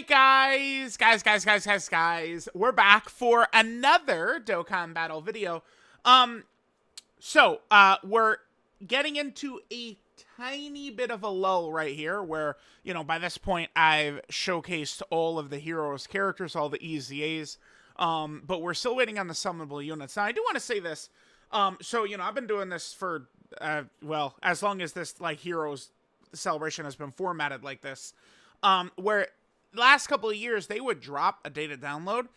right, guys, we're back for another Dokkan battle video. We're getting into a tiny bit of a lull right here where, by this point I've showcased all of the heroes' characters, all the EZAs, but we're still waiting on the summonable units. Now, I do want to say this, I've been doing this for, as long as this, heroes celebration has been formatted like this, where last couple of years they would drop a data download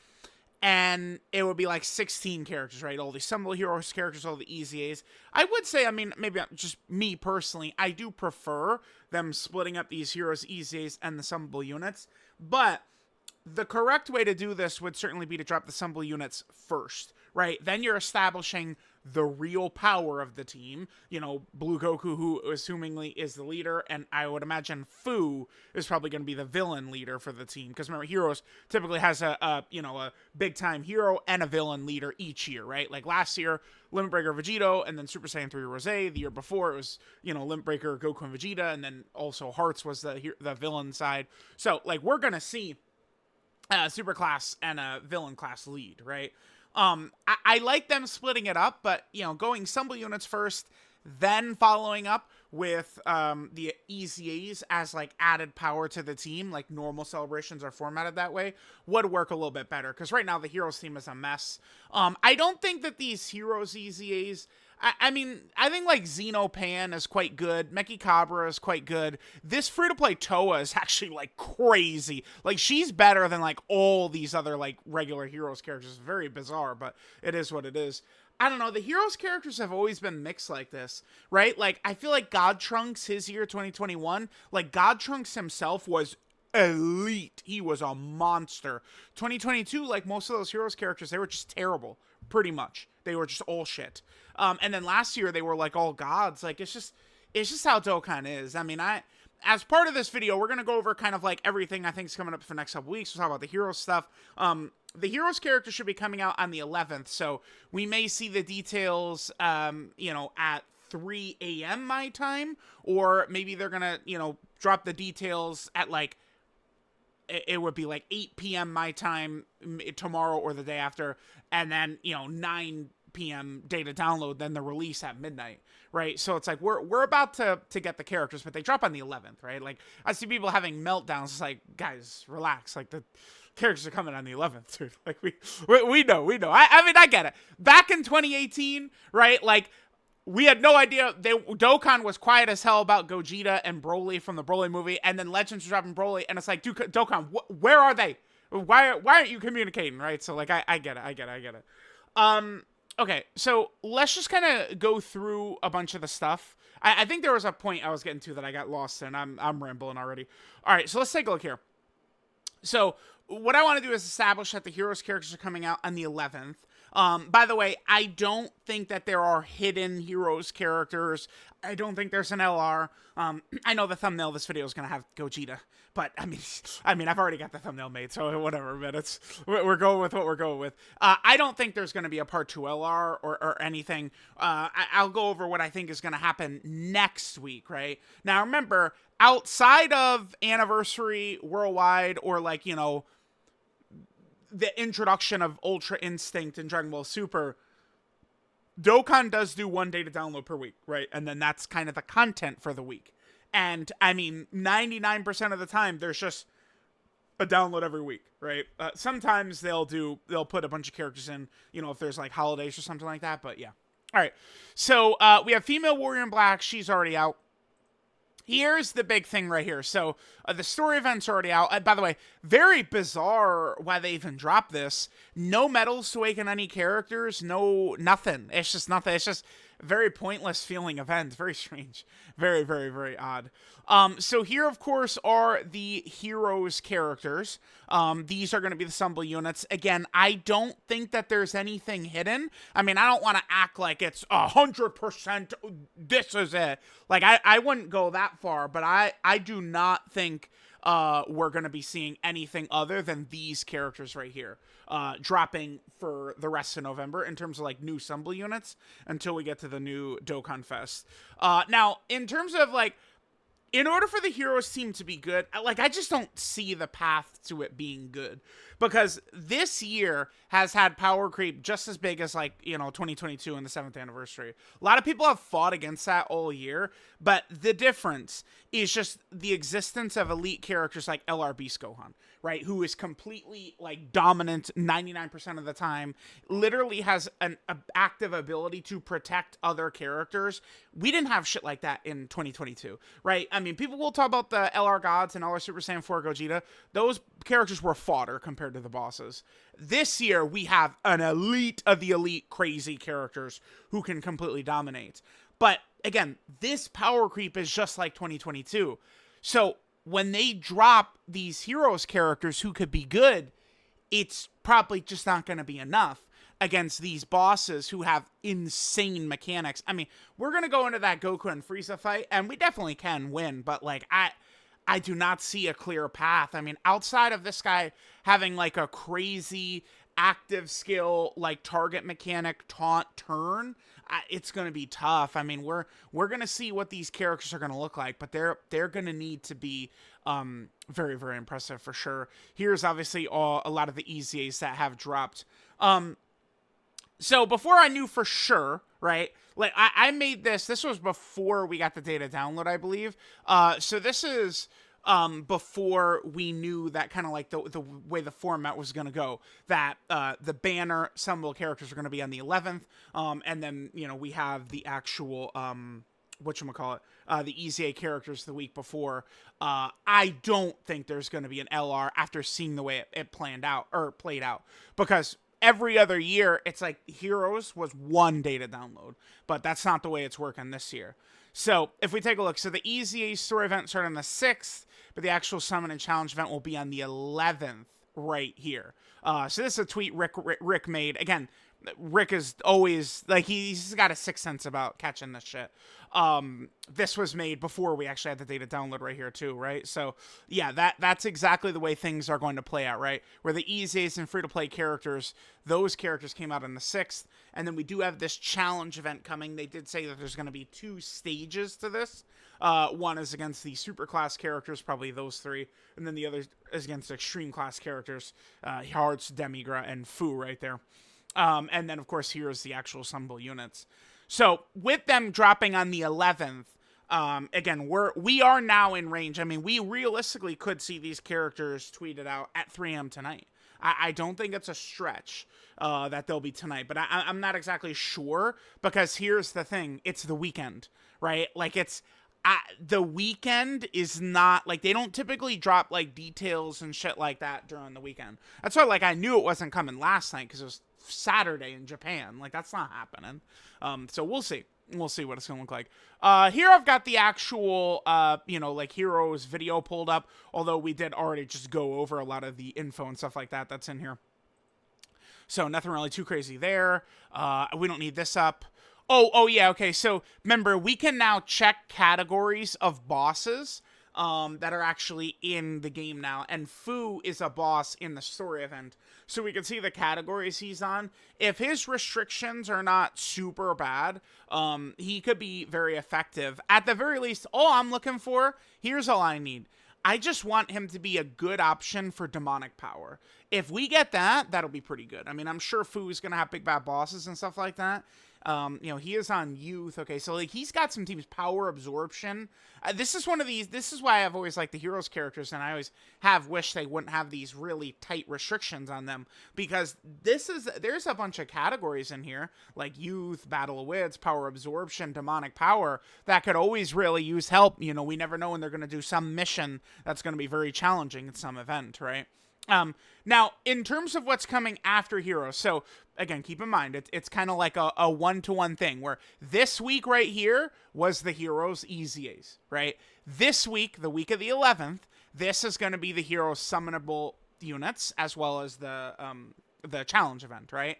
and it would be like 16 characters, right? All the summonable heroes characters, all the EZAs. I would say, maybe just me personally, I do prefer them splitting up these heroes, EZAs, and the summonable units, but the correct way to do this would certainly be to drop the summonable units first, right? Then you're establishing the real power of the team. Blue Goku, who assumingly is the leader, and I would imagine Fu is probably going to be the villain leader for the team. Because remember, Heroes typically has a big-time hero and a villain leader each year, right? Like last year, Limit Breaker Vegito, and then Super Saiyan 3 Rose. The year before, it was, Limit Breaker Goku and Vegeta, and then also Hearts was the villain side. So, we're going to see super class and a villain class lead, right? I like them splitting it up, but, going summonable units first, then following up with the EZAs as, added power to the team, like normal celebrations are formatted that way, would work a little bit better, because right now the Heroes team is a mess. I don't think that these Heroes EZAs... I think, Xenopan is quite good. Mechicabra is quite good. This free-to-play Toa is actually, crazy. She's better than, all these other, regular Heroes characters. It's very bizarre, but it is what it is. I don't know. The Heroes characters have always been mixed like this, right? I feel like God Trunks, his year, 2021, God Trunks himself was elite. He was a monster. 2022, most of those Heroes characters, they were just terrible, pretty much. They were just all shit. And then last year they were all gods. It's just how Dokkan is. As part of this video, we're gonna go over kind of everything I think is coming up for the next couple weeks. We'll talk about the Heroes stuff. The Heroes character should be coming out on the 11th, so we may see the details, at 3 a.m. my time, or maybe they're gonna, drop the details at it would be 8 p.m. my time tomorrow or the day after, and then 9 p.m. data download, then the release at midnight, right? So it's we're about to get the characters, but they drop on the 11th, right? I see people having meltdowns. It's guys, relax. The characters are coming on the 11th, dude. We know. I get it. Back in 2018, right? We had no idea. Dokkan was quiet as hell about Gogeta and Broly from the Broly movie, and then Legends was dropping Broly, and it's dude, Dokkan, where are they? Why aren't you communicating, right? So, I get it. Okay, so let's just kind of go through a bunch of the stuff. I think there was a point I was getting to that I got lost in. I'm rambling already. All right, so let's take a look here. So what I want to do is establish that the Heroes characters are coming out on the 11th. By the way, I don't think that there are hidden Heroes characters. I don't think there's an LR. I know the thumbnail of this video is going to have Gogeta, but I've already got the thumbnail made, so whatever, man. We're going with what we're going with. I don't think there's going to be a part 2 LR or anything. I'll go over what I think is going to happen next week, right? Now, remember, outside of Anniversary Worldwide or the introduction of Ultra Instinct and Dragon Ball Super, Dokkan does do 1 data download per week, right? And then that's kind of the content for the week. And 99% of the time, there's just a download every week, right? Sometimes they'll put a bunch of characters in, if there's holidays or something like that, but yeah. All right. So we have Female Warrior in Black. She's already out. Here's the big thing right here. So, the story event's already out. By the way, very bizarre why they even dropped this. No medals to awaken any characters. No, nothing. It's just nothing. It's just a very pointless feeling event. Very strange. Very, very, very odd. So here, of course, are the Heroes characters. These are going to be the summonable units. Again, I don't think that there's anything hidden. I don't want to act like it's 100% this is it. I wouldn't go that far, but I do not think we're going to be seeing anything other than these characters right here dropping for the rest of November in terms of new summonable units until we get to the new Dokkan Fest. Now, in terms of in order for the Heroes team to be good, like, I just don't see the path to it being good. Because this year has had power creep just as big as, like, 2022 and the 7th anniversary. A lot of people have fought against that all year, but the difference is just the existence of elite characters like LR Beast Gohan, right? Who is completely, like, dominant 99% of the time, literally has an active ability to protect other characters. We didn't have shit like that in 2022, right? I mean, people will talk about the LR Gods and LR Super Saiyan 4 Gogeta. Those characters were fodder compared to the bosses. This year, we have an elite of the elite crazy characters who can completely dominate. But again, this power creep is just like 2022. So when they drop these Heroes characters who could be good, it's probably just not going to be enough against these bosses who have insane mechanics. I mean, we're going to go into that Goku and Frieza fight, and we definitely can win, but, like, I do not see a clear path. I mean, outside of this guy having, like, a crazy active skill, like, target mechanic taunt turn, it's going to be tough. I mean, we're going to see what these characters are going to look like, but they're going to need to be very, very impressive for sure. Here's obviously a lot of the EZAs that have dropped. So before I knew for sure, right, like, I made this was before we got the data download, I believe. So this is before we knew that kind of like the way the format was going to go, that the banner, some of the characters are going to be on the 11th, and then, we have the actual, whatchamacallit, the EZA characters the week before. I don't think there's going to be an LR after seeing the way it played out, because every other year, it's like Heroes was one data download, but that's not the way it's working this year. So if we take a look, so the EZA story event started on the 6th, but the actual Summon and Challenge event will be on the 11th right here. So this is a tweet Rick made. Again, Rick is always, like, he's got a sixth sense about catching this shit. This was made before we actually had the data download right here too, right? So yeah, that's exactly the way things are going to play out, right? Where the EZAs and free-to-play characters, those characters came out on the 6th, and then we do have this challenge event coming. They did say that there's going to be 2 stages to this. One is against the super class characters, probably those 3, and then the other is against extreme class characters, Hearts, Demigra, and Fu right there. And then, of course, here's the actual Sunbull units. So, with them dropping on the 11th, again, we are now in range. I mean, we realistically could see these characters tweeted out at 3 a.m. tonight. I don't think it's a stretch that they'll be tonight, but I'm not exactly sure, because here's the thing. It's the weekend, right? Like, the weekend is not, like, they don't typically drop, like, details and shit like that during the weekend. That's why, like, I knew it wasn't coming last night, because it was Saturday in Japan. Like, that's not happening. So we'll see. We'll see what it's gonna look like. Here I've got the actual, like, Heroes video pulled up, although we did already just go over a lot of the info and stuff like that that's in here. So nothing really too crazy there. We don't need this up. Oh, yeah, okay, so remember, we can now check categories of bosses that are actually in the game now, and Fu is a boss in the story event, so we can see the categories he's on. If his restrictions are not super bad, he could be very effective. At the very least, all I'm looking for, here's all I need. I just want him to be a good option for demonic power. If we get that, that'll be pretty good. I mean, I'm sure Fu's gonna have big bad bosses and stuff like that. He is on youth. Okay, so, like, he's got some teams. Power absorption. This is one of these. This is why I've always liked the Heroes characters, and I always have wished they wouldn't have these really tight restrictions on them, because there's a bunch of categories in here, like youth, battle of wits, power absorption, demonic power, that could always really use help. We never know when they're going to do some mission that's going to be very challenging at some event, right? Now, in terms of what's coming after Heroes, so, again, keep in mind, it's kind of like a one-to-one thing, where this week right here was the Heroes EZAs, right? This week, the week of the 11th, this is going to be the Heroes summonable units, as well as the challenge event, right?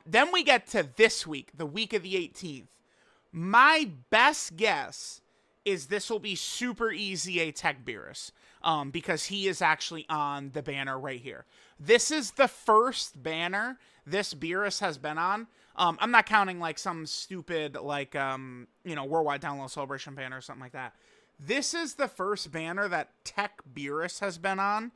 Then we get to this week, the week of the 18th. My best guess is this will be Super EZA Tech Beerus, because he is actually on the banner right here. This is the first banner this Beerus has been on. I'm not counting, like, some stupid, like, worldwide download celebration banner or something like that. This is the first banner that Tech Beerus has been on,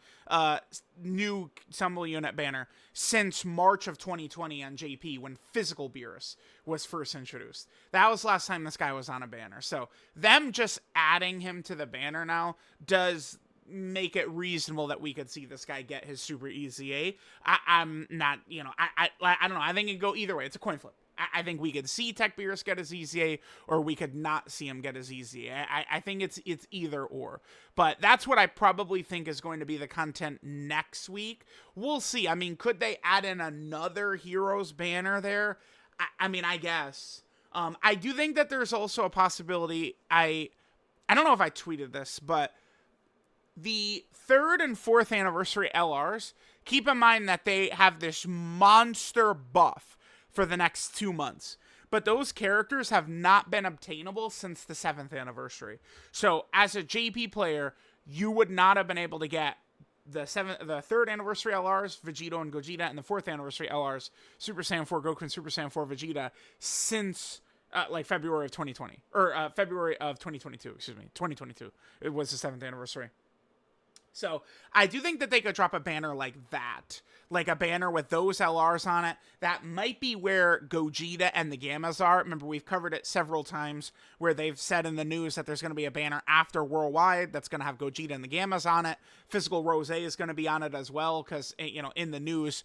new Stumble Unit banner, since March of 2020 on JP when Physical Beerus was first introduced. That was last time this guy was on a banner. So them just adding him to the banner now does make it reasonable that we could see this guy get his super EZA. I'm not, I don't know. I think it could go either way. It's a coin flip. I think we could see Tech Beerus get his EZA, or we could not see him get his EZA. I think it's either or. But that's what I probably think is going to be the content next week. We'll see. I mean, could they add in another Heroes banner there? I guess. I do think that there's also a possibility. I don't know if I tweeted this, but the 3rd and 4th anniversary LRs, keep in mind that they have this monster buff for the next 2 months. But those characters have not been obtainable since the 7th anniversary. So as a JP player, you would not have been able to get the 3rd anniversary LRs, Vegito and Gogeta, and the 4th anniversary LRs, Super Saiyan 4 Goku and Super Saiyan 4 Vegeta, since February of 2020. Or February of 2022, 2022. It was the 7th anniversary. So I do think that they could drop a banner like that, like a banner with those LRs on it. That might be where Gogeta and the Gammas are. Remember, we've covered it several times where they've said in the news that there's going to be a banner after Worldwide that's going to have Gogeta and the Gammas on it. Physical Rose is going to be on it as well because, in the news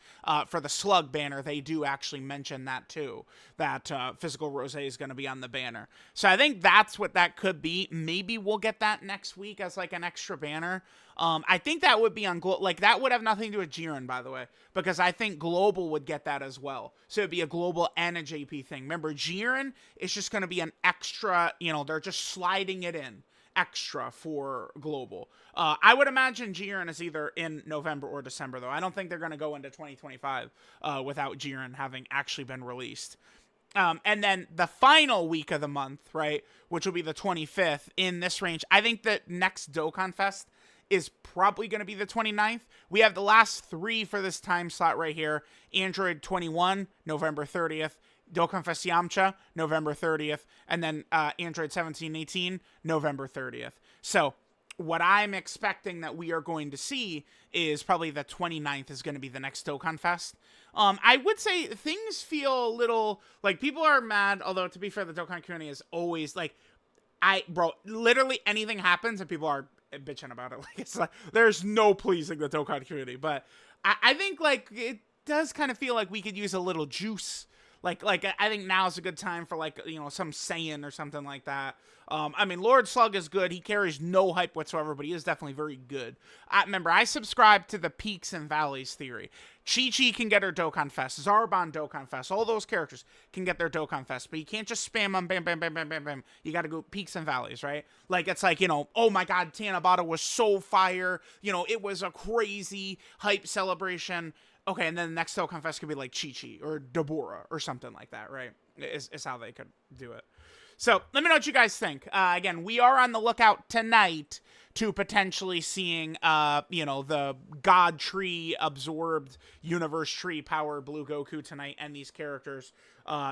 for the Slug banner, they do actually mention that too, that Physical Rose is going to be on the banner. So I think that's what that could be. Maybe we'll get that next week as like an extra banner. I think that would be on that would have nothing to do with Jiren, by the way, because I think Global would get that as well. So it'd be a Global and a JP thing. Remember, Jiren is just going to be an extra, they're just sliding it in extra for Global. I would imagine Jiren is either in November or December, though. I don't think they're going to go into 2025 without Jiren having actually been released. And then the final week of the month, right, which will be the 25th in this range, I think that next Dokkan Fest is probably going to be the 29th. We have the last 3 for this time slot right here. Android 21, November 30th. Dokkan Fest Yamcha, November 30th. And then Android 1718, November 30th. So what I'm expecting that we are going to see is probably the 29th is going to be the next Dokkan Fest. I would say things feel a little like people are mad, although to be fair, the Dokkan community is always like, literally anything happens and people are bitching about it. Like, it's like there's no pleasing the Dokkan community, but I think like it does kind of feel like we could use a little juice. Like I think now is a good time for like some Saiyan or something like that. Lord Slug is good. He carries no hype whatsoever, but he is definitely very good. Remember, I subscribe to the peaks and valleys theory. Chi-Chi can get her Dokkan Fest. Zarbon Dokkan Fest. All those characters can get their Dokkan Fest, but you can't just spam them, bam, bam, bam, bam, bam, bam. You got to go peaks and valleys, right? Like, it's like, oh my God, Tanabata was so fire. It was a crazy hype celebration. Okay, and then the next Dokkan Fest could be like Chi-Chi or Deborah or something like that, right? Is how they could do it. So let me know what you guys think. Again, we are on the lookout tonight to potentially seeing, the God Tree absorbed Universe Tree Power Blue Goku tonight and these characters.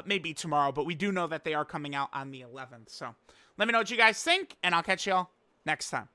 Maybe tomorrow, but we do know that they are coming out on the 11th. So let me know what you guys think, and I'll catch y'all next time.